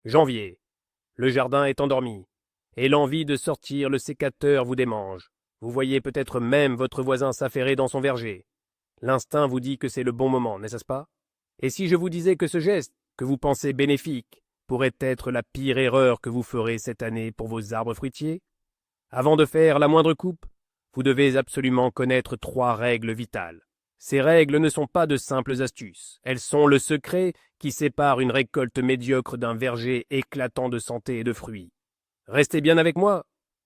Janvier. Le jardin est endormi, et l'envie de sortir le sécateur vous démange. Vous voyez peut-être même votre voisin s'affairer dans son verger. L'instinct vous dit que c'est le bon moment, n'est-ce pas? Et si je vous disais que ce geste, que vous pensez bénéfique, pourrait être la pire erreur que vous ferez cette année pour vos arbres fruitiers? Avant de faire la moindre coupe, vous devez absolument connaître 3 règles vitales. Ces règles ne sont pas de simples astuces, elles sont le secret qui sépare une récolte médiocre d'un verger éclatant de santé et de fruits. Restez bien avec moi,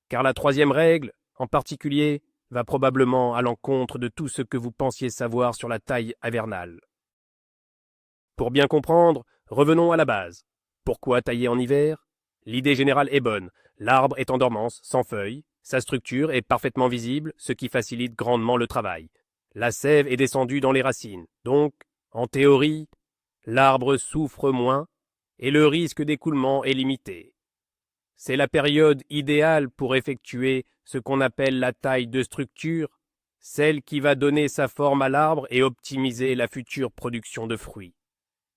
car la 3e règle, en particulier, va probablement à l'encontre de tout ce que vous pensiez savoir sur la taille hivernale. Pour bien comprendre, revenons à la base. Pourquoi tailler en hiver? L'idée générale est bonne. L'arbre est en dormance, sans feuilles. Sa structure est parfaitement visible, ce qui facilite grandement le travail. La sève est descendue dans les racines. Donc, en théorie, l'arbre souffre moins et le risque d'écoulement est limité. C'est la période idéale pour effectuer ce qu'on appelle la taille de structure, celle qui va donner sa forme à l'arbre et optimiser la future production de fruits.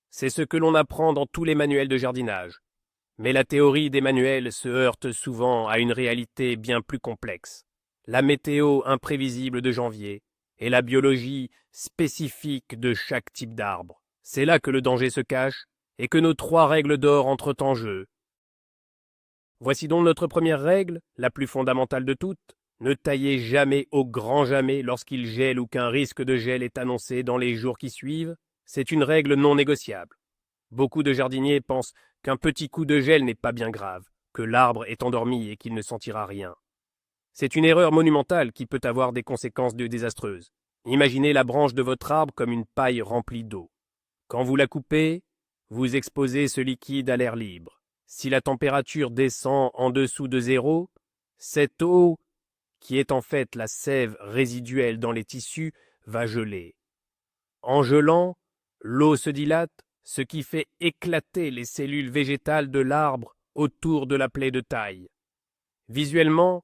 C'est ce que l'on apprend dans tous les manuels de jardinage. Mais la théorie des manuels se heurte souvent à une réalité bien plus complexe. La météo imprévisible de janvier et la biologie spécifique de chaque type d'arbre. C'est là que le danger se cache et que nos 3 règles d'or entrent en jeu. Voici donc notre première règle, la plus fondamentale de toutes. Ne taillez jamais au grand jamais lorsqu'il gèle ou qu'un risque de gel est annoncé dans les jours qui suivent. C'est une règle non négociable. Beaucoup de jardiniers pensent qu'un petit coup de gel n'est pas bien grave, que l'arbre est endormi et qu'il ne sentira rien. C'est une erreur monumentale qui peut avoir des conséquences désastreuses. Imaginez la branche de votre arbre comme une paille remplie d'eau. Quand vous la coupez, vous exposez ce liquide à l'air libre. Si la température descend en dessous de 0, cette eau, qui est en fait la sève résiduelle dans les tissus, va geler. En gelant, l'eau se dilate, ce qui fait éclater les cellules végétales de l'arbre autour de la plaie de taille. Visuellement,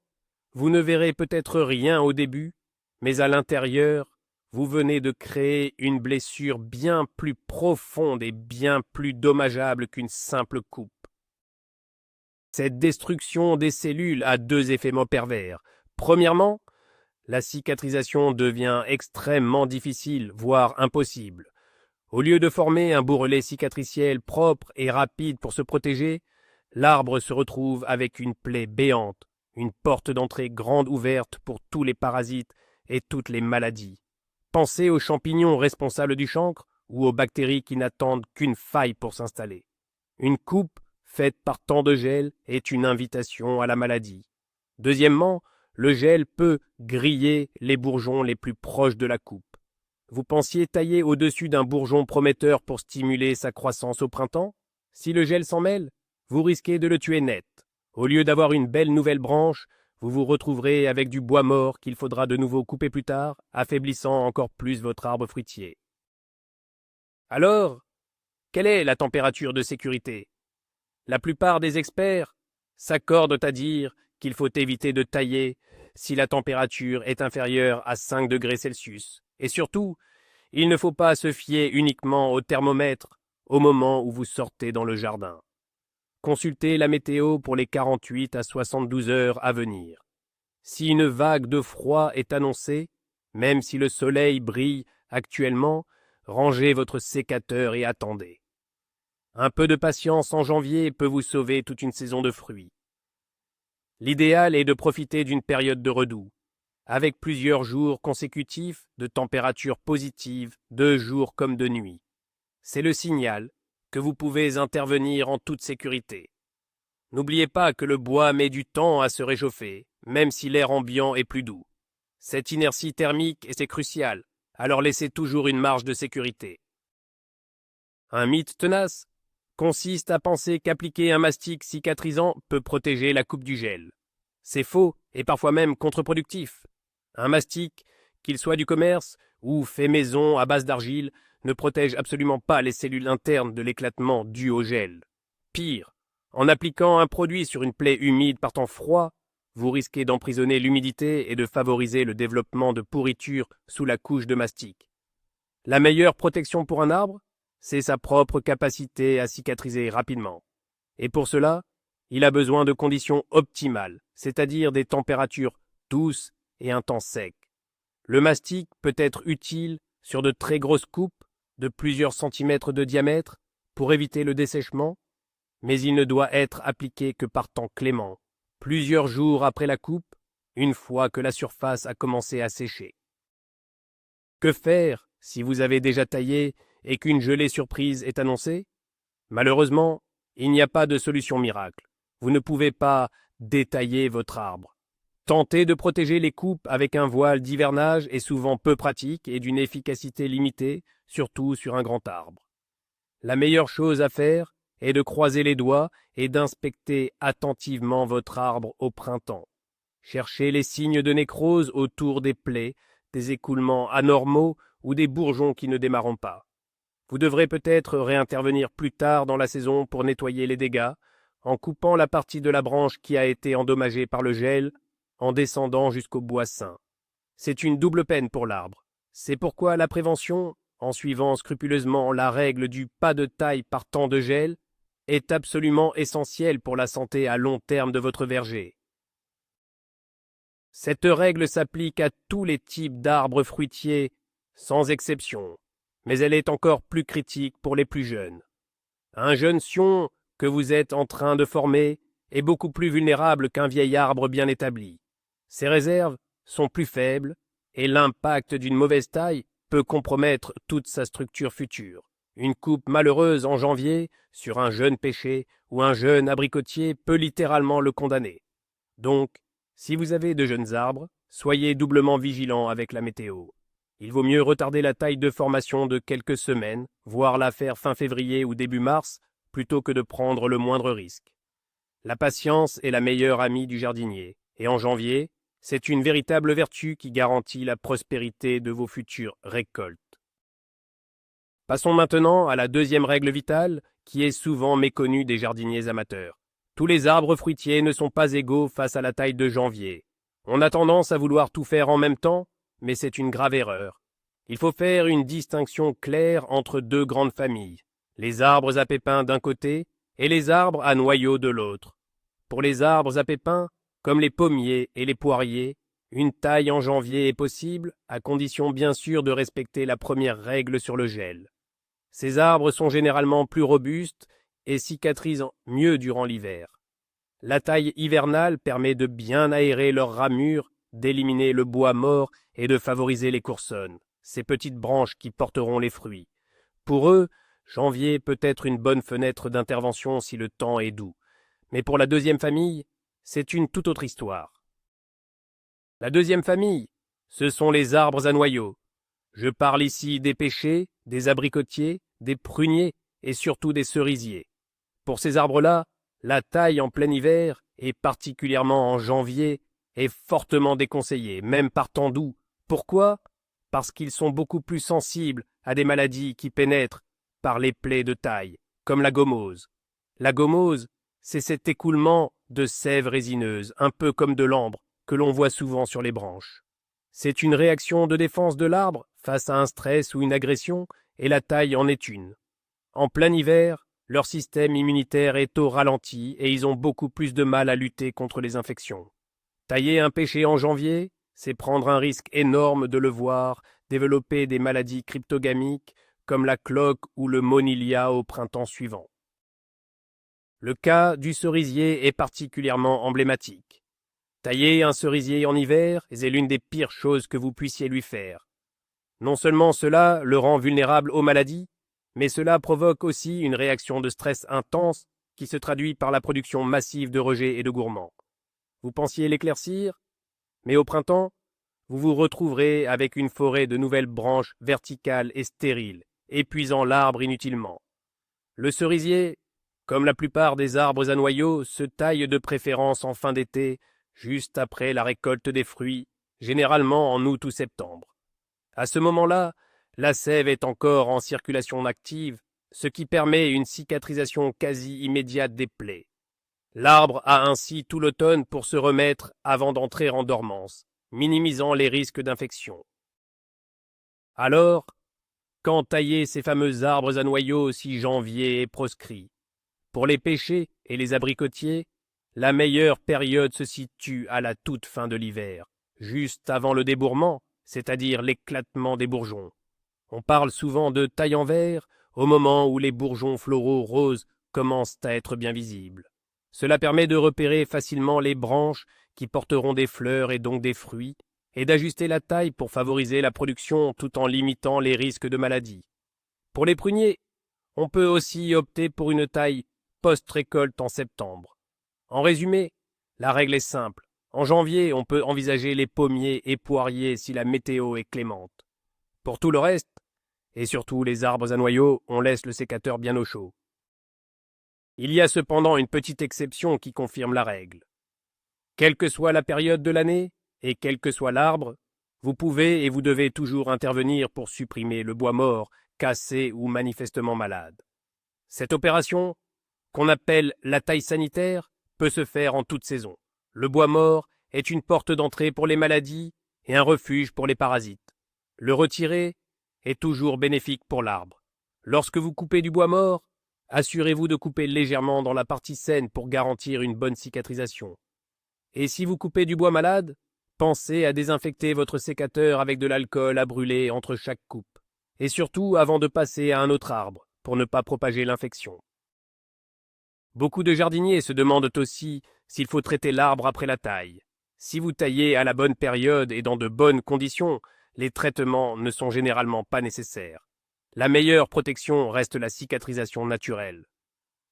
vous ne verrez peut-être rien au début, mais à l'intérieur, vous venez de créer une blessure bien plus profonde et bien plus dommageable qu'une simple coupe. Cette destruction des cellules a 2 effets pervers. Premièrement, la cicatrisation devient extrêmement difficile, voire impossible. Au lieu de former un bourrelet cicatriciel propre et rapide pour se protéger, l'arbre se retrouve avec une plaie béante, une porte d'entrée grande ouverte pour tous les parasites et toutes les maladies. Pensez aux champignons responsables du chancre ou aux bactéries qui n'attendent qu'une faille pour s'installer. Une coupe faite par tant de gel est une invitation à la maladie. Deuxièmement, le gel peut griller les bourgeons les plus proches de la coupe. Vous pensiez tailler au-dessus d'un bourgeon prometteur pour stimuler sa croissance au printemps? Si le gel s'en mêle, vous risquez de le tuer net. Au lieu d'avoir une belle nouvelle branche, vous vous retrouverez avec du bois mort qu'il faudra de nouveau couper plus tard, affaiblissant encore plus votre arbre fruitier. Alors, quelle est la température de sécurité? La plupart des experts s'accordent à dire qu'il faut éviter de tailler si la température est inférieure à 5 degrés Celsius. Et surtout, il ne faut pas se fier uniquement au thermomètre au moment où vous sortez dans le jardin. Consultez la météo pour les 48 à 72 heures à venir. Si une vague de froid est annoncée, même si le soleil brille actuellement, rangez votre sécateur et attendez. Un peu de patience en janvier peut vous sauver toute une saison de fruits. L'idéal est de profiter d'une période de redoux, avec plusieurs jours consécutifs de température positive, de jour comme de nuit. C'est le signal que vous pouvez intervenir en toute sécurité. N'oubliez pas que le bois met du temps à se réchauffer, même si l'air ambiant est plus doux. Cette inertie thermique, c'est crucial, alors laissez toujours une marge de sécurité. Un mythe tenace consiste à penser qu'appliquer un mastic cicatrisant peut protéger la coupe du gel. C'est faux et parfois même contre-productif. Un mastic, qu'il soit du commerce ou fait maison à base d'argile, ne protège absolument pas les cellules internes de l'éclatement dû au gel. Pire, en appliquant un produit sur une plaie humide par temps froid, vous risquez d'emprisonner l'humidité et de favoriser le développement de pourriture sous la couche de mastic. La meilleure protection pour un arbre, c'est sa propre capacité à cicatriser rapidement. Et pour cela, il a besoin de conditions optimales, c'est-à-dire des températures douces et un temps sec. Le mastic peut être utile sur de très grosses coupes de plusieurs centimètres de diamètre pour éviter le dessèchement, mais il ne doit être appliqué que par temps clément, plusieurs jours après la coupe, une fois que la surface a commencé à sécher. Que faire si vous avez déjà taillé et qu'une gelée surprise est annoncée? Malheureusement, il n'y a pas de solution miracle. Vous ne pouvez pas détailler votre arbre. Tenter de protéger les coupes avec un voile d'hivernage est souvent peu pratique et d'une efficacité limitée, surtout sur un grand arbre. La meilleure chose à faire est de croiser les doigts et d'inspecter attentivement votre arbre au printemps. Cherchez les signes de nécrose autour des plaies, des écoulements anormaux ou des bourgeons qui ne démarrent pas. Vous devrez peut-être réintervenir plus tard dans la saison pour nettoyer les dégâts, en coupant la partie de la branche qui a été endommagée par le gel, en descendant jusqu'au bois sain. C'est une double peine pour l'arbre. C'est pourquoi la prévention, en suivant scrupuleusement la règle du pas de taille par temps de gel, est absolument essentielle pour la santé à long terme de votre verger. Cette règle s'applique à tous les types d'arbres fruitiers, sans exception, mais elle est encore plus critique pour les plus jeunes. Un jeune sion que vous êtes en train de former est beaucoup plus vulnérable qu'un vieil arbre bien établi. Ses réserves sont plus faibles et l'impact d'une mauvaise taille peut compromettre toute sa structure future. Une coupe malheureuse en janvier sur un jeune pêcher ou un jeune abricotier peut littéralement le condamner. Donc, si vous avez de jeunes arbres, soyez doublement vigilants avec la météo. Il vaut mieux retarder la taille de formation de quelques semaines, voire la faire fin février ou début mars, plutôt que de prendre le moindre risque. La patience est la meilleure amie du jardinier, et en janvier, c'est une véritable vertu qui garantit la prospérité de vos futures récoltes. Passons maintenant à la deuxième règle vitale, qui est souvent méconnue des jardiniers amateurs. Tous les arbres fruitiers ne sont pas égaux face à la taille de janvier. On a tendance à vouloir tout faire en même temps, mais c'est une grave erreur. Il faut faire une distinction claire entre deux grandes familles, les arbres à pépins d'un côté et les arbres à noyaux de l'autre. Pour les arbres à pépins, comme les pommiers et les poiriers, une taille en janvier est possible, à condition bien sûr de respecter la première règle sur le gel. Ces arbres sont généralement plus robustes et cicatrisent mieux durant l'hiver. La taille hivernale permet de bien aérer leurs ramures, d'éliminer le bois mort et de favoriser les coursonnes, ces petites branches qui porteront les fruits. Pour eux, janvier peut être une bonne fenêtre d'intervention si le temps est doux. Mais pour la deuxième famille, c'est une toute autre histoire. La deuxième famille, ce sont les arbres à noyaux. Je parle ici des pêchers, des abricotiers, des pruniers et surtout des cerisiers. Pour ces arbres-là, la taille en plein hiver, et particulièrement en janvier, est fortement déconseillée, même par temps doux. Pourquoi? Parce qu'ils sont beaucoup plus sensibles à des maladies qui pénètrent par les plaies de taille, comme la gomose. La gomose, c'est cet écoulement de sève résineuse, un peu comme de l'ambre, que l'on voit souvent sur les branches. C'est une réaction de défense de l'arbre face à un stress ou une agression, et la taille en est une. En plein hiver, leur système immunitaire est au ralenti et ils ont beaucoup plus de mal à lutter contre les infections. Tailler un pêcher en janvier, c'est prendre un risque énorme de le voir développer des maladies cryptogamiques comme la cloque ou le monilia au printemps suivant. Le cas du cerisier est particulièrement emblématique. Tailler un cerisier en hiver est l'une des pires choses que vous puissiez lui faire. Non seulement cela le rend vulnérable aux maladies, mais cela provoque aussi une réaction de stress intense qui se traduit par la production massive de rejets et de gourmands. Vous pensiez l'éclaircir, mais au printemps, vous vous retrouverez avec une forêt de nouvelles branches verticales et stériles, épuisant l'arbre inutilement. Le cerisier, comme la plupart des arbres à noyaux, se taille de préférence en fin d'été, juste après la récolte des fruits, généralement en août ou septembre. À ce moment-là, la sève est encore en circulation active, ce qui permet une cicatrisation quasi immédiate des plaies. L'arbre a ainsi tout l'automne pour se remettre avant d'entrer en dormance, minimisant les risques d'infection. Alors, quand tailler ces fameux arbres à noyaux si janvier est proscrit? Pour les pêcher, et les abricotiers, la meilleure période se situe à la toute fin de l'hiver, juste avant le débourrement, c'est-à-dire l'éclatement des bourgeons. On parle souvent de taille en vert au moment où les bourgeons floraux roses commencent à être bien visibles. Cela permet de repérer facilement les branches qui porteront des fleurs et donc des fruits, et d'ajuster la taille pour favoriser la production tout en limitant les risques de maladie. Pour les pruniers, on peut aussi opter pour une taille post-récolte en septembre. En résumé, la règle est simple. En janvier, on peut envisager les pommiers et poiriers si la météo est clémente. Pour tout le reste, et surtout les arbres à noyaux, on laisse le sécateur bien au chaud. Il y a cependant une petite exception qui confirme la règle. Quelle que soit la période de l'année, et quel que soit l'arbre, vous pouvez et vous devez toujours intervenir pour supprimer le bois mort, cassé ou manifestement malade. Cette opération, qu'on appelle la taille sanitaire, peut se faire en toute saison. Le bois mort est une porte d'entrée pour les maladies et un refuge pour les parasites. Le retirer est toujours bénéfique pour l'arbre. Lorsque vous coupez du bois mort, assurez-vous de couper légèrement dans la partie saine pour garantir une bonne cicatrisation. Et si vous coupez du bois malade, pensez à désinfecter votre sécateur avec de l'alcool à brûler entre chaque coupe. Et surtout avant de passer à un autre arbre, pour ne pas propager l'infection. Beaucoup de jardiniers se demandent aussi s'il faut traiter l'arbre après la taille. Si vous taillez à la bonne période et dans de bonnes conditions, les traitements ne sont généralement pas nécessaires. La meilleure protection reste la cicatrisation naturelle.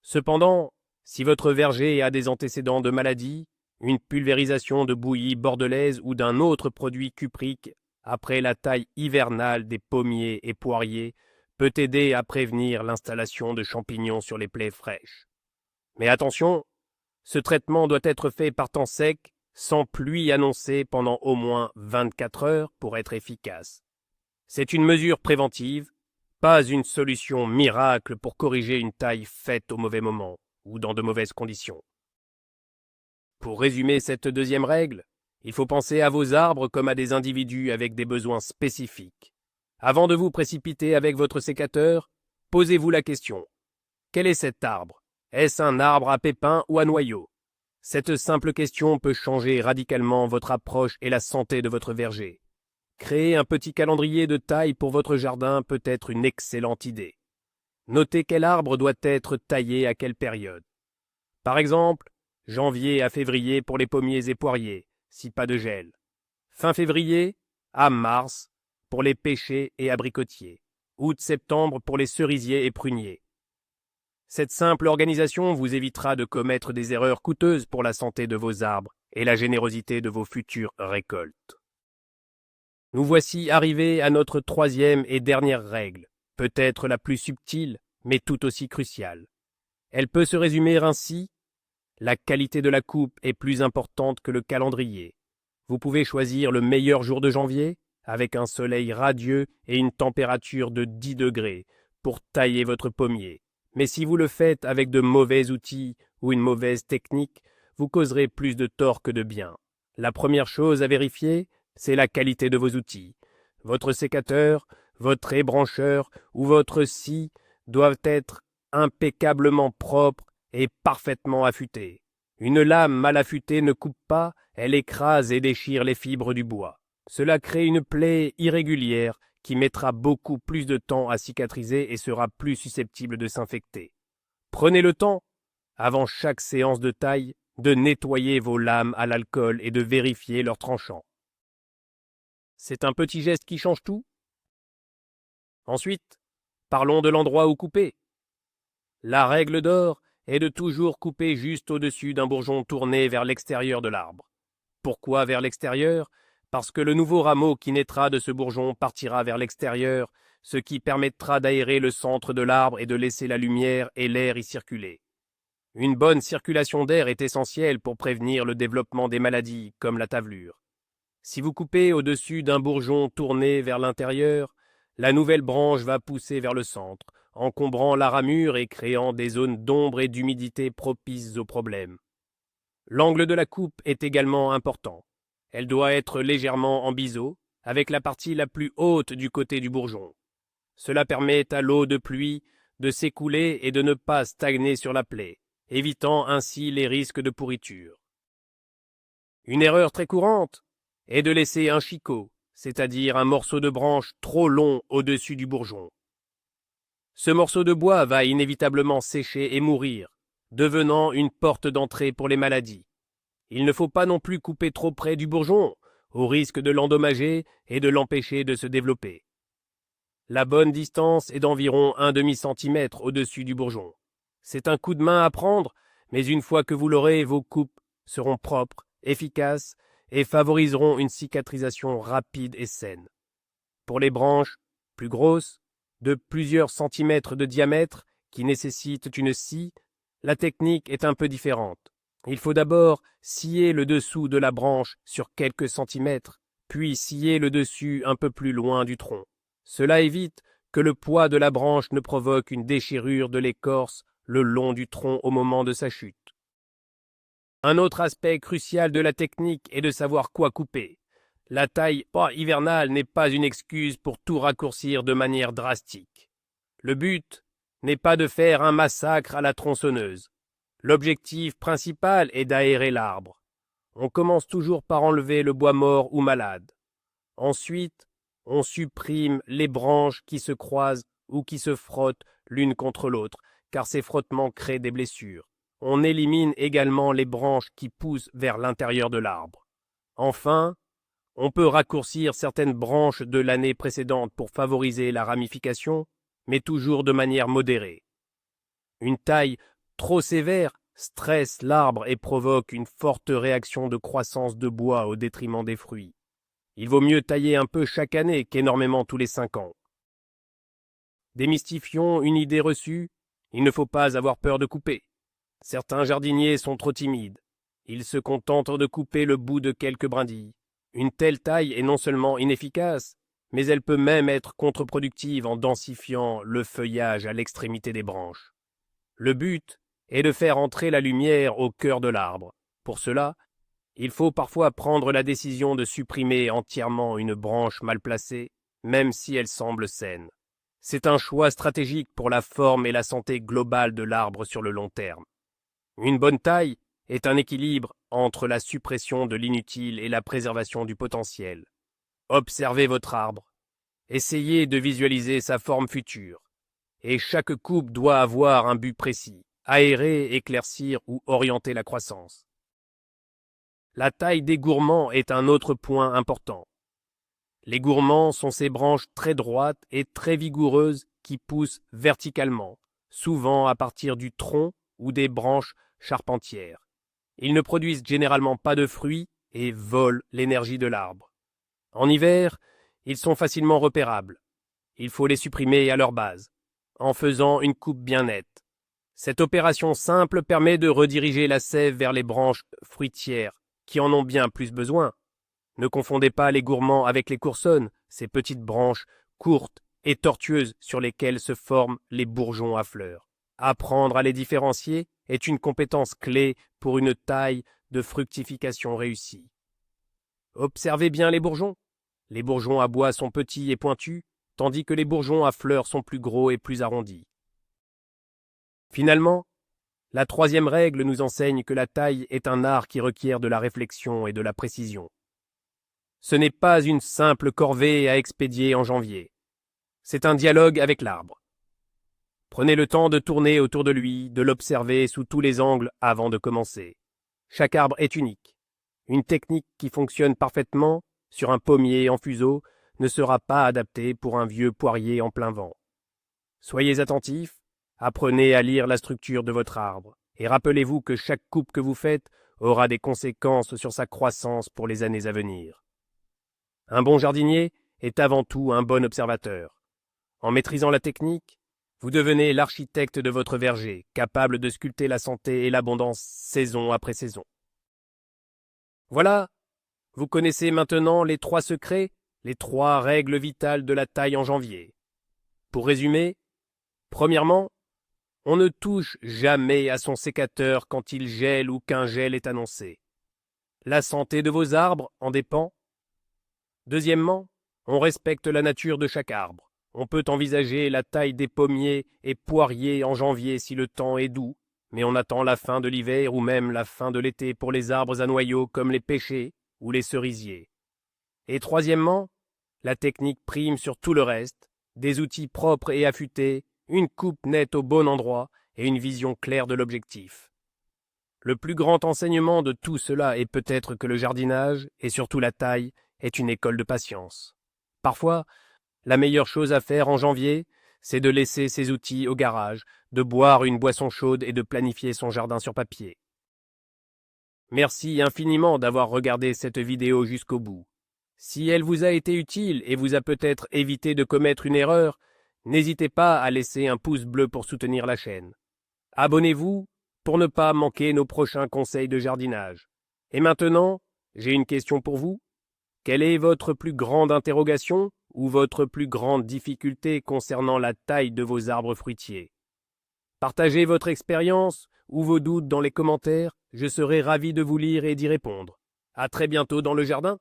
Cependant, si votre verger a des antécédents de maladie, une pulvérisation de bouillie bordelaise ou d'un autre produit cuprique après la taille hivernale des pommiers et poiriers peut aider à prévenir l'installation de champignons sur les plaies fraîches. Mais attention, ce traitement doit être fait par temps sec, sans pluie annoncée pendant au moins 24 heures pour être efficace. C'est une mesure préventive, pas une solution miracle pour corriger une taille faite au mauvais moment ou dans de mauvaises conditions. Pour résumer cette deuxième règle, il faut penser à vos arbres comme à des individus avec des besoins spécifiques. Avant de vous précipiter avec votre sécateur, posez-vous la question. Quel est cet arbre? Est-ce un arbre à pépins ou à noyaux? Cette simple question peut changer radicalement votre approche et la santé de votre verger. Créer un petit calendrier de taille pour votre jardin peut être une excellente idée. Notez quel arbre doit être taillé à quelle période. Par exemple, janvier à février pour les pommiers et poiriers, si pas de gel. Fin février à mars pour les pêchers et abricotiers. Août-septembre pour les cerisiers et pruniers. Cette simple organisation vous évitera de commettre des erreurs coûteuses pour la santé de vos arbres et la générosité de vos futures récoltes. Nous voici arrivés à notre troisième et dernière règle, peut-être la plus subtile, mais tout aussi cruciale. Elle peut se résumer ainsi: la qualité de la coupe est plus importante que le calendrier. Vous pouvez choisir le meilleur jour de janvier, avec un soleil radieux et une température de 10 degrés, pour tailler votre pommier. Mais si vous le faites avec de mauvais outils ou une mauvaise technique, vous causerez plus de tort que de bien. La première chose à vérifier, c'est la qualité de vos outils. Votre sécateur, votre ébrancheur ou votre scie doivent être impeccablement propres et parfaitement affûtés. Une lame mal affûtée ne coupe pas, elle écrase et déchire les fibres du bois. Cela crée une plaie irrégulière qui mettra beaucoup plus de temps à cicatriser et sera plus susceptible de s'infecter. Prenez le temps, avant chaque séance de taille, de nettoyer vos lames à l'alcool et de vérifier leur tranchant. C'est un petit geste qui change tout. Ensuite, parlons de l'endroit où couper. La règle d'or est de toujours couper juste au-dessus d'un bourgeon tourné vers l'extérieur de l'arbre. Pourquoi vers l'extérieur? Parce que le nouveau rameau qui naîtra de ce bourgeon partira vers l'extérieur, ce qui permettra d'aérer le centre de l'arbre et de laisser la lumière et l'air y circuler. Une bonne circulation d'air est essentielle pour prévenir le développement des maladies, comme la tavelure. Si vous coupez au-dessus d'un bourgeon tourné vers l'intérieur, la nouvelle branche va pousser vers le centre, encombrant la ramure et créant des zones d'ombre et d'humidité propices aux problèmes. L'angle de la coupe est également important. Elle doit être légèrement en biseau, avec la partie la plus haute du côté du bourgeon. Cela permet à l'eau de pluie de s'écouler et de ne pas stagner sur la plaie, évitant ainsi les risques de pourriture. Une erreur très courante est de laisser un chicot, c'est-à-dire un morceau de branche trop long au-dessus du bourgeon. Ce morceau de bois va inévitablement sécher et mourir, devenant une porte d'entrée pour les maladies. Il ne faut pas non plus couper trop près du bourgeon, au risque de l'endommager et de l'empêcher de se développer. La bonne distance est d'environ 1/2 centimètre au-dessus du bourgeon. C'est un coup de main à prendre, mais une fois que vous l'aurez, vos coupes seront propres, efficaces et favoriseront une cicatrisation rapide et saine. Pour les branches plus grosses, de plusieurs centimètres de diamètre, qui nécessitent une scie, la technique est un peu différente. Il faut d'abord scier le dessous de la branche sur quelques centimètres, puis scier le dessus un peu plus loin du tronc. Cela évite que le poids de la branche ne provoque une déchirure de l'écorce le long du tronc au moment de sa chute. Un autre aspect crucial de la technique est de savoir quoi couper. La taille hivernale n'est pas une excuse pour tout raccourcir de manière drastique. Le but n'est pas de faire un massacre à la tronçonneuse. L'objectif principal est d'aérer l'arbre. On commence toujours par enlever le bois mort ou malade. Ensuite, on supprime les branches qui se croisent ou qui se frottent l'une contre l'autre, car ces frottements créent des blessures. On élimine également les branches qui poussent vers l'intérieur de l'arbre. Enfin, on peut raccourcir certaines branches de l'année précédente pour favoriser la ramification, mais toujours de manière modérée. Une taille trop sévère stresse l'arbre et provoque une forte réaction de croissance de bois au détriment des fruits. Il vaut mieux tailler un peu chaque année qu'énormément tous les 5 ans. Démystifions une idée reçue, il ne faut pas avoir peur de couper. Certains jardiniers sont trop timides. Ils se contentent de couper le bout de quelques brindilles. Une telle taille est non seulement inefficace, mais elle peut même être contre-productive en densifiant le feuillage à l'extrémité des branches. Le but est de faire entrer la lumière au cœur de l'arbre. Pour cela, il faut parfois prendre la décision de supprimer entièrement une branche mal placée, même si elle semble saine. C'est un choix stratégique pour la forme et la santé globale de l'arbre sur le long terme. Une bonne taille est un équilibre entre la suppression de l'inutile et la préservation du potentiel. Observez votre arbre. Essayez de visualiser sa forme future. Et chaque coupe doit avoir un but précis, aérer, éclaircir ou orienter la croissance. La taille des gourmands est un autre point important. Les gourmands sont ces branches très droites et très vigoureuses qui poussent verticalement, souvent à partir du tronc ou des branches charpentières. Ils ne produisent généralement pas de fruits et volent l'énergie de l'arbre. En hiver, ils sont facilement repérables. Il faut les supprimer à leur base, en faisant une coupe bien nette. Cette opération simple permet de rediriger la sève vers les branches fruitières, qui en ont bien plus besoin. Ne confondez pas les gourmands avec les coursonnes, ces petites branches courtes et tortueuses sur lesquelles se forment les bourgeons à fleurs. Apprendre à les différencier est une compétence clé pour une taille de fructification réussie. Observez bien les bourgeons. Les bourgeons à bois sont petits et pointus, tandis que les bourgeons à fleurs sont plus gros et plus arrondis. Finalement, la troisième règle nous enseigne que la taille est un art qui requiert de la réflexion et de la précision. Ce n'est pas une simple corvée à expédier en janvier. C'est un dialogue avec l'arbre. Prenez le temps de tourner autour de lui, de l'observer sous tous les angles avant de commencer. Chaque arbre est unique. Une technique qui fonctionne parfaitement sur un pommier en fuseau ne sera pas adaptée pour un vieux poirier en plein vent. Soyez attentifs, apprenez à lire la structure de votre arbre et rappelez-vous que chaque coupe que vous faites aura des conséquences sur sa croissance pour les années à venir. Un bon jardinier est avant tout un bon observateur. En maîtrisant la technique, vous devenez l'architecte de votre verger, capable de sculpter la santé et l'abondance saison après saison. Voilà, vous connaissez maintenant les 3 secrets, les 3 règles vitales de la taille en janvier. Pour résumer, premièrement, on ne touche jamais à son sécateur quand il gèle ou qu'un gel est annoncé. La santé de vos arbres en dépend. Deuxièmement, on respecte la nature de chaque arbre. On peut envisager la taille des pommiers et poiriers en janvier si le temps est doux, mais on attend la fin de l'hiver ou même la fin de l'été pour les arbres à noyaux comme les pêchers ou les cerisiers. Et troisièmement, la technique prime sur tout le reste, des outils propres et affûtés, une coupe nette au bon endroit et une vision claire de l'objectif. Le plus grand enseignement de tout cela est peut-être que le jardinage, et surtout la taille, est une école de patience. Parfois, la meilleure chose à faire en janvier, c'est de laisser ses outils au garage, de boire une boisson chaude et de planifier son jardin sur papier. Merci infiniment d'avoir regardé cette vidéo jusqu'au bout. Si elle vous a été utile et vous a peut-être évité de commettre une erreur, n'hésitez pas à laisser un pouce bleu pour soutenir la chaîne. Abonnez-vous pour ne pas manquer nos prochains conseils de jardinage. Et maintenant, j'ai une question pour vous. Quelle est votre plus grande interrogation ou votre plus grande difficulté concernant la taille de vos arbres fruitiers? Partagez votre expérience ou vos doutes dans les commentaires, je serai ravi de vous lire et d'y répondre. À très bientôt dans le jardin.